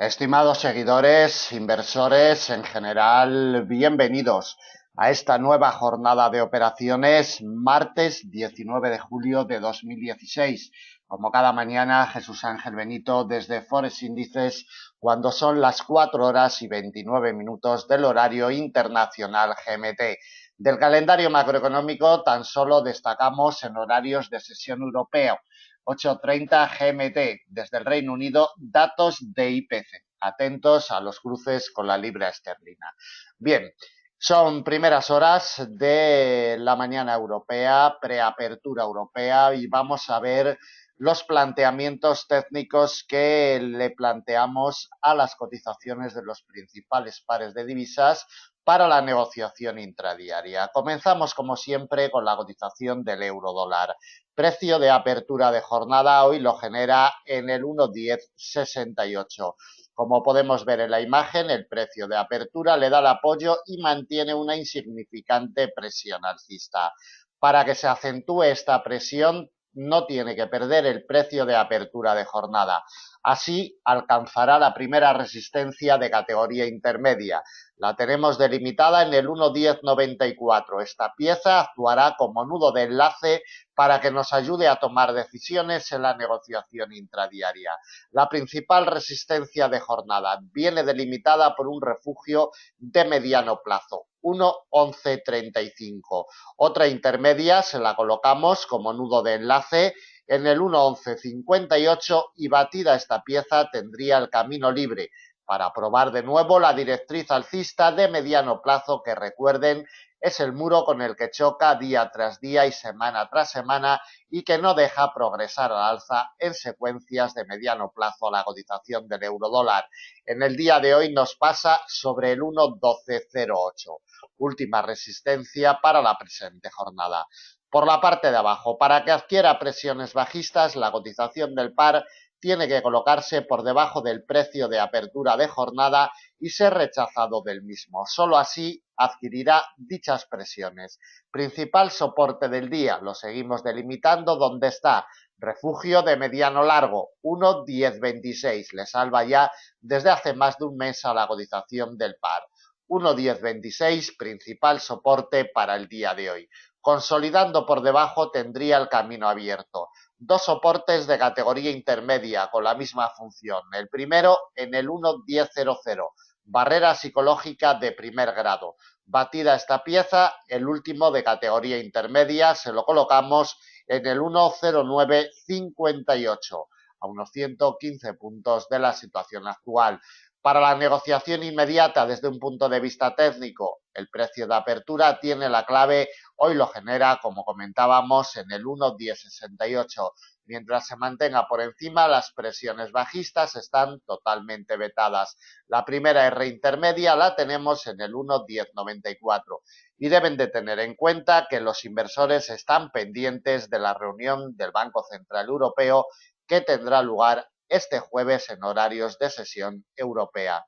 Estimados seguidores, inversores en general, bienvenidos a esta nueva jornada de operaciones, martes 19 de julio de 2016. Como cada mañana, Jesús Ángel Benito desde Forex Índices, cuando son las 4 horas y 29 minutos del horario internacional GMT. Del calendario macroeconómico tan solo destacamos en horarios de sesión europeo. 8:30 GMT, desde el Reino Unido, datos de IPC. Atentos a los cruces con la libra esterlina. Bien, son primeras horas de la mañana europea, preapertura europea, y vamos a ver los planteamientos técnicos que le planteamos a las cotizaciones de los principales pares de divisas para la negociación intradiaria. Comenzamos, como siempre, con la cotización del euro dólar. Precio de apertura de jornada hoy lo genera en el 1,1068. Como podemos ver en la imagen, el precio de apertura le da el apoyo y mantiene una insignificante presión alcista. Para que se acentúe esta presión, no tiene que perder el precio de apertura de jornada. Así alcanzará la primera resistencia de categoría intermedia. La tenemos delimitada en el 1,1094. Esta pieza actuará como nudo de enlace para que nos ayude a tomar decisiones en la negociación intradiaria. La principal resistencia de jornada viene delimitada por un refugio de mediano plazo, 1,1135. Otra intermedia se la colocamos como nudo de enlace en el 1,1158 y batida esta pieza tendría el camino libre para probar de nuevo la directriz alcista de mediano plazo que, recuerden, es el muro con el que choca día tras día y semana tras semana y que no deja progresar al alza en secuencias de mediano plazo a la cotización del euro dólar. En el día de hoy nos pasa sobre el 1,1208, última resistencia para la presente jornada. Por la parte de abajo, para que adquiera presiones bajistas, la cotización del par tiene que colocarse por debajo del precio de apertura de jornada y ser rechazado del mismo. Solo así adquirirá dichas presiones. Principal soporte del día, lo seguimos delimitando donde está. Refugio de mediano largo, 1,1026, le salva ya desde hace más de un mes a la cotización del par. 1,1026, principal soporte para el día de hoy. Consolidando por debajo tendría el camino abierto. Dos soportes de categoría intermedia con la misma función. El primero en el 1,1000, barrera psicológica de primer grado. Batida esta pieza, el último de categoría intermedia se lo colocamos en el 1,0958, a unos 115 puntos de la situación actual. Para la negociación inmediata desde un punto de vista técnico, el precio de apertura tiene la clave, hoy lo genera, como comentábamos, en el 1,1068. Mientras se mantenga por encima, las presiones bajistas están totalmente vetadas. La primera R intermedia la tenemos en el 1,1094 y deben de tener en cuenta que los inversores están pendientes de la reunión del Banco Central Europeo que tendrá lugar este jueves en horarios de sesión europea.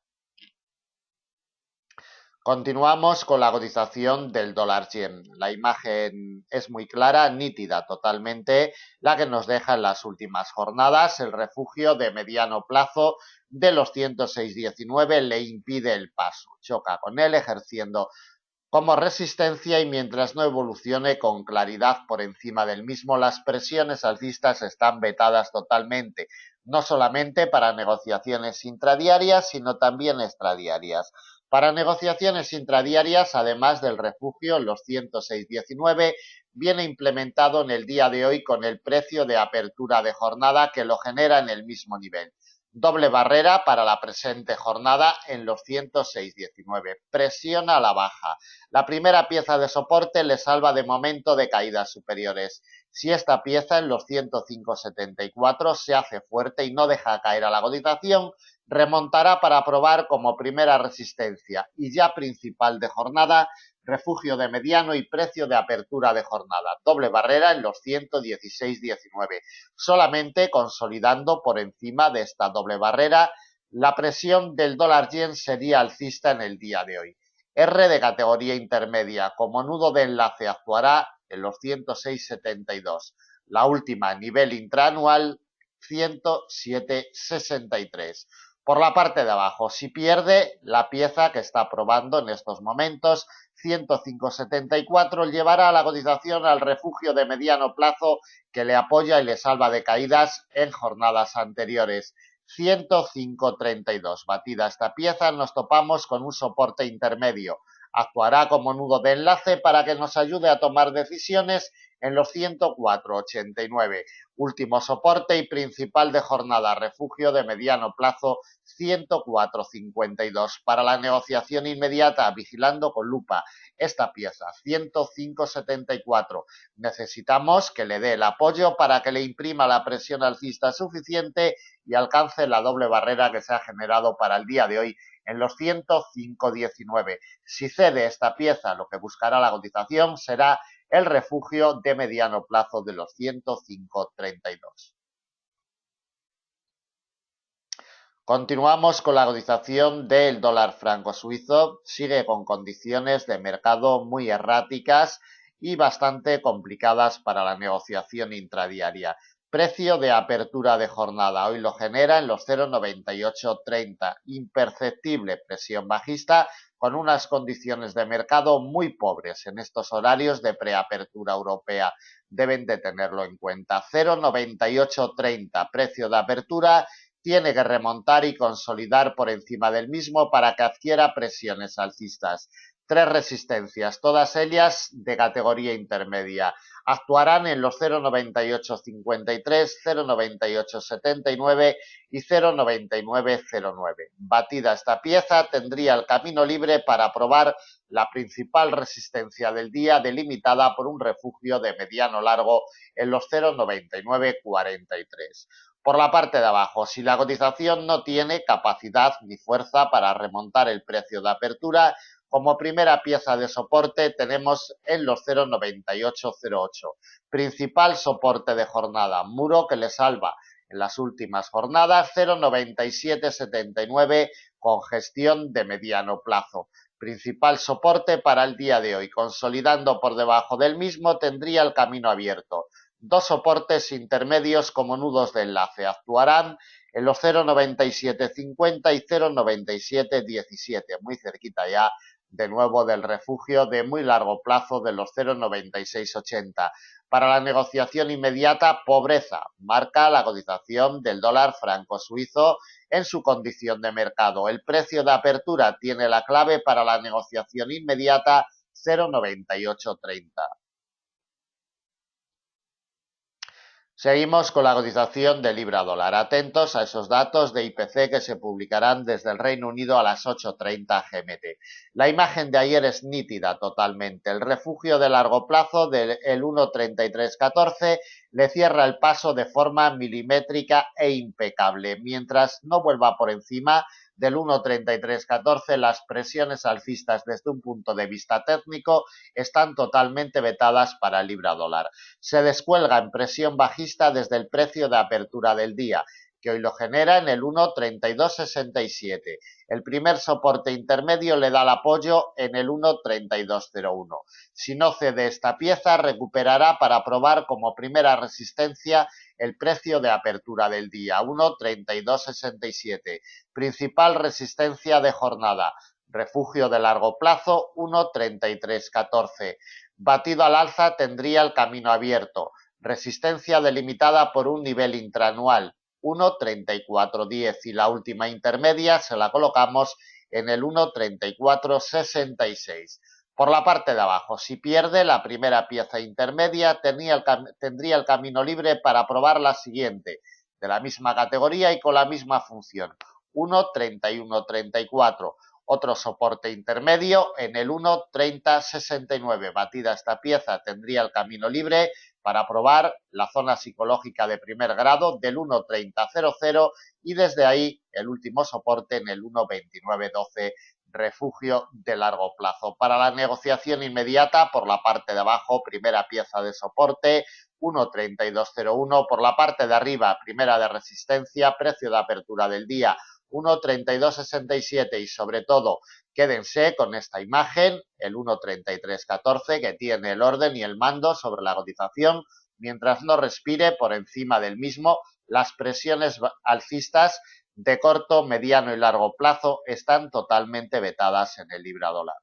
Continuamos con la cotización del dólar yen. La imagen es muy clara, nítida totalmente, la que nos deja en las últimas jornadas. El refugio de mediano plazo de los 106,19 le impide el paso. Choca con él ejerciendo como resistencia y mientras no evolucione con claridad por encima del mismo, las presiones alcistas están vetadas totalmente, no solamente para negociaciones intradiarias, sino también extradiarias. Para negociaciones intradiarias, además del refugio en los 106,19, viene implementado en el día de hoy con el precio de apertura de jornada que lo genera en el mismo nivel. Doble barrera para la presente jornada en los 106,19. Presiona a la baja. La primera pieza de soporte le salva de momento de caídas superiores. Si esta pieza en los 105,74 se hace fuerte y no deja caer a la cotización, remontará para probar como primera resistencia y ya principal de jornada, refugio de mediano y precio de apertura de jornada. Doble barrera en los 116,19. Solamente consolidando por encima de esta doble barrera, la presión del dólar yen sería alcista en el día de hoy. R de categoría intermedia como nudo de enlace actuará en los 106,72. La última a nivel intraanual 107,63. Por la parte de abajo, si pierde la pieza que está probando en estos momentos, 105,74, llevará la cotización al refugio de mediano plazo que le apoya y le salva de caídas en jornadas anteriores. 105,32. Batida esta pieza, nos topamos con un soporte intermedio. Actuará como nudo de enlace para que nos ayude a tomar decisiones en los 104,89. Último soporte y principal de jornada, refugio de mediano plazo, 104,52. Para la negociación inmediata, vigilando con lupa esta pieza, 105,74. Necesitamos que le dé el apoyo para que le imprima la presión alcista suficiente y alcance la doble barrera que se ha generado para el día de hoy en los 105,19. Si cede esta pieza, lo que buscará la cotización será el refugio de mediano plazo de los 105,32. Continuamos con la cotización del dólar franco suizo. Sigue con condiciones de mercado muy erráticas y bastante complicadas para la negociación intradiaria. Precio de apertura de jornada hoy lo genera en los 0,9830. Imperceptible presión bajista con unas condiciones de mercado muy pobres en estos horarios de preapertura europea. Deben de tenerlo en cuenta. 0,9830 precio de apertura. Tiene que remontar y consolidar por encima del mismo para que adquiera presiones alcistas. Tres resistencias, todas ellas de categoría intermedia. Actuarán en los 0,9853, 0,9879 y 0,9909. Batida esta pieza, tendría el camino libre para probar la principal resistencia del día, delimitada por un refugio de mediano largo en los 0,9943. Por la parte de abajo, si la cotización no tiene capacidad ni fuerza para remontar el precio de apertura, como primera pieza de soporte tenemos en los 0,9808. Principal soporte de jornada, muro que le salva en las últimas jornadas, 0,9779 con gestión de mediano plazo. Principal soporte para el día de hoy, consolidando por debajo del mismo tendría el camino abierto. Dos soportes intermedios como nudos de enlace actuarán en los 0,9750 y 0,9717, muy cerquita ya de nuevo del refugio de muy largo plazo de los 0,9680. Para la negociación inmediata, pobreza, marca la cotización del dólar franco suizo en su condición de mercado. El precio de apertura tiene la clave para la negociación inmediata, 0,9830. Seguimos con la cotización de libra dólar. Atentos a esos datos de IPC que se publicarán desde el Reino Unido a las 8:30 GMT. La imagen de ayer es nítida totalmente. El refugio de largo plazo del 1,3314 le cierra el paso de forma milimétrica e impecable. Mientras no vuelva por encima del 1,3314, las presiones alcistas desde un punto de vista técnico están totalmente vetadas para el libra dólar. Se descuelga en presión bajista desde el precio de apertura del día, que hoy lo genera en el 1,3267. El primer soporte intermedio le da el apoyo en el 1,3201. Si no cede esta pieza, recuperará para probar como primera resistencia el precio de apertura del día, 1,3267. Principal resistencia de jornada, refugio de largo plazo, 1,3314. Batido al alza tendría el camino abierto. Resistencia delimitada por un nivel intraanual, 1,3410, y la última intermedia se la colocamos en el 1,3466. Por la parte de abajo, si pierde la primera pieza intermedia, tendría el camino libre para probar la siguiente, de la misma categoría y con la misma función, 1,3134. Otro soporte intermedio en el 1,3069. Batida esta pieza, tendría el camino libre para probar la zona psicológica de primer grado del 1,3000 y desde ahí el último soporte en el 1,2912, refugio de largo plazo. Para la negociación inmediata, por la parte de abajo, primera pieza de soporte, 1,3201. Por la parte de arriba, primera de resistencia, precio de apertura del día, 1,3267, y sobre todo quédense con esta imagen, el 1,3314, que tiene el orden y el mando sobre la cotización mientras no respire por encima del mismo las presiones alcistas de corto, mediano y largo plazo están totalmente vetadas en el libra dólar.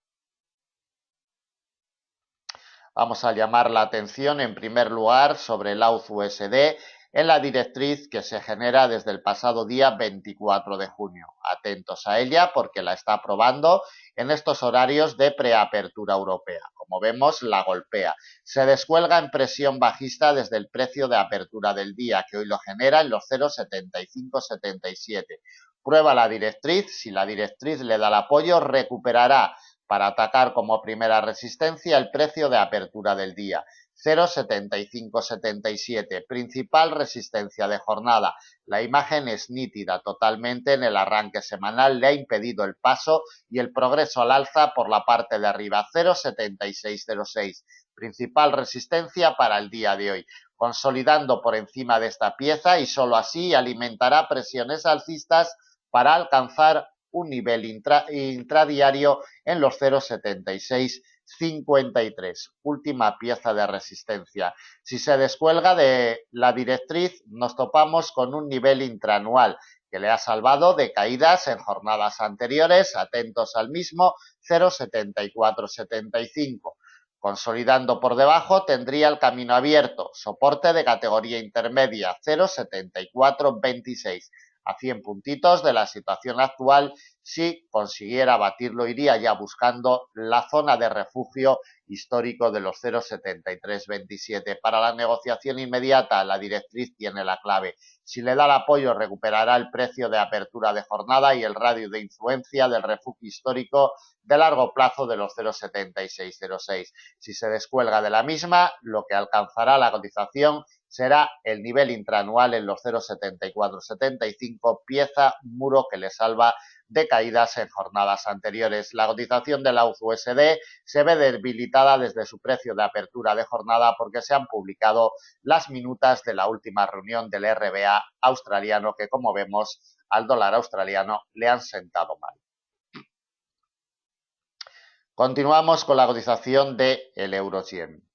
Vamos a llamar la atención en primer lugar sobre el AUD-USD en la directriz que se genera desde el pasado día 24 de junio. Atentos a ella porque la está probando en estos horarios de preapertura europea. Como vemos, la golpea. Se descuelga en presión bajista desde el precio de apertura del día, que hoy lo genera en los 0,7577. Prueba la directriz. Si la directriz le da el apoyo, recuperará para atacar como primera resistencia el precio de apertura del día. 0,7577, principal resistencia de jornada. La imagen es nítida totalmente en el arranque semanal, le ha impedido el paso y el progreso al alza por la parte de arriba. 0,7606, principal resistencia para el día de hoy, consolidando por encima de esta pieza y solo así alimentará presiones alcistas para alcanzar un nivel intradiario en los 0,7653, última pieza de resistencia. Si se descuelga de la directriz, nos topamos con un nivel intraanual que le ha salvado de caídas en jornadas anteriores, atentos al mismo, 0,7475. Consolidando por debajo, tendría el camino abierto, soporte de categoría intermedia, 0,7426. A 100 puntitos de la situación actual, si consiguiera batirlo, iría ya buscando la zona de refugio histórico de los 0,7327. Para la negociación inmediata, la directriz tiene la clave. Si le da el apoyo, recuperará el precio de apertura de jornada y el radio de influencia del refugio histórico de largo plazo de los 0,7606. Si se descuelga de la misma, lo que alcanzará la cotización será el nivel intraanual en los 0,7475, pieza muro que le salva de caídas en jornadas anteriores. La cotización del AUD-USD se ve debilitada desde su precio de apertura de jornada porque se han publicado las minutas de la última reunión del RBA australiano que, como vemos, al dólar australiano le han sentado mal. Continuamos con la cotización del euro-yen.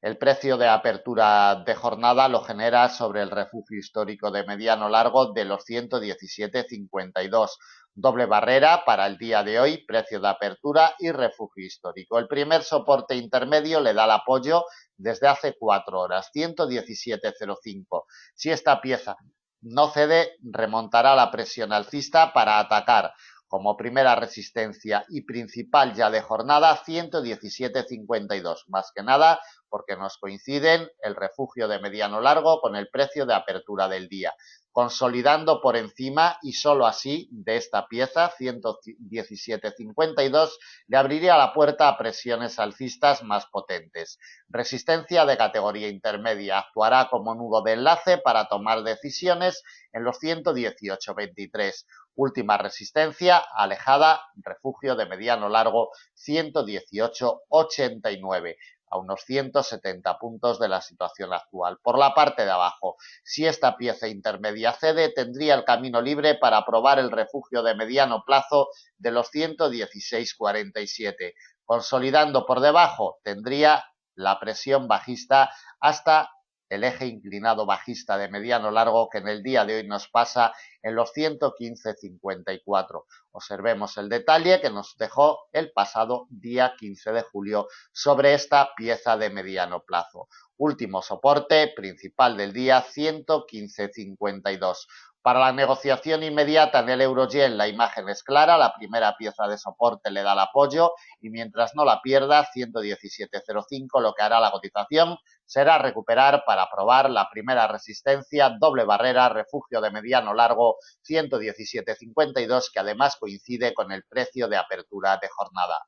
El precio de apertura de jornada lo genera sobre el refugio histórico de mediano largo de los 117,52. Doble barrera para el día de hoy, precio de apertura y refugio histórico. El primer soporte intermedio le da el apoyo desde hace 4 horas, 117,05. Si esta pieza no cede, remontará la presión alcista para atacar como primera resistencia y principal ya de jornada 117,52. Más que nada porque nos coinciden el refugio de mediano largo con el precio de apertura del día, consolidando por encima y solo así de esta pieza 117,52 le abriría la puerta a presiones alcistas más potentes. Resistencia de categoría intermedia, actuará como nudo de enlace para tomar decisiones en los 118,23. Última resistencia alejada, refugio de mediano largo 118,89. A unos 170 puntos de la situación actual. Por la parte de abajo, si esta pieza intermedia cede, tendría el camino libre para probar el refugio de mediano plazo de los 116,47. Consolidando por debajo, tendría la presión bajista hasta el eje inclinado bajista de mediano largo que en el día de hoy nos pasa en los 115,54. Observemos el detalle que nos dejó el pasado día 15 de julio sobre esta pieza de mediano plazo. Último soporte principal del día 115,52. Para la negociación inmediata en el euro-yen la imagen es clara, la primera pieza de soporte le da el apoyo y mientras no la pierda, 117,05, lo que hará la cotización será recuperar para probar la primera resistencia, doble barrera, refugio de mediano largo, 117,52, que además coincide con el precio de apertura de jornada.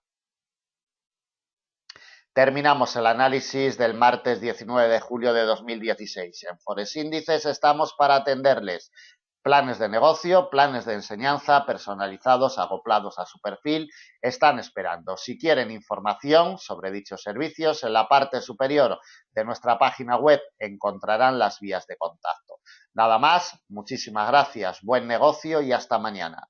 Terminamos el análisis del martes 19 de julio de 2016. En Forex Índices estamos para atenderles. Planes de negocio, planes de enseñanza personalizados, acoplados a su perfil, están esperando. Si quieren información sobre dichos servicios, en la parte superior de nuestra página web encontrarán las vías de contacto. Nada más, muchísimas gracias, buen negocio y hasta mañana.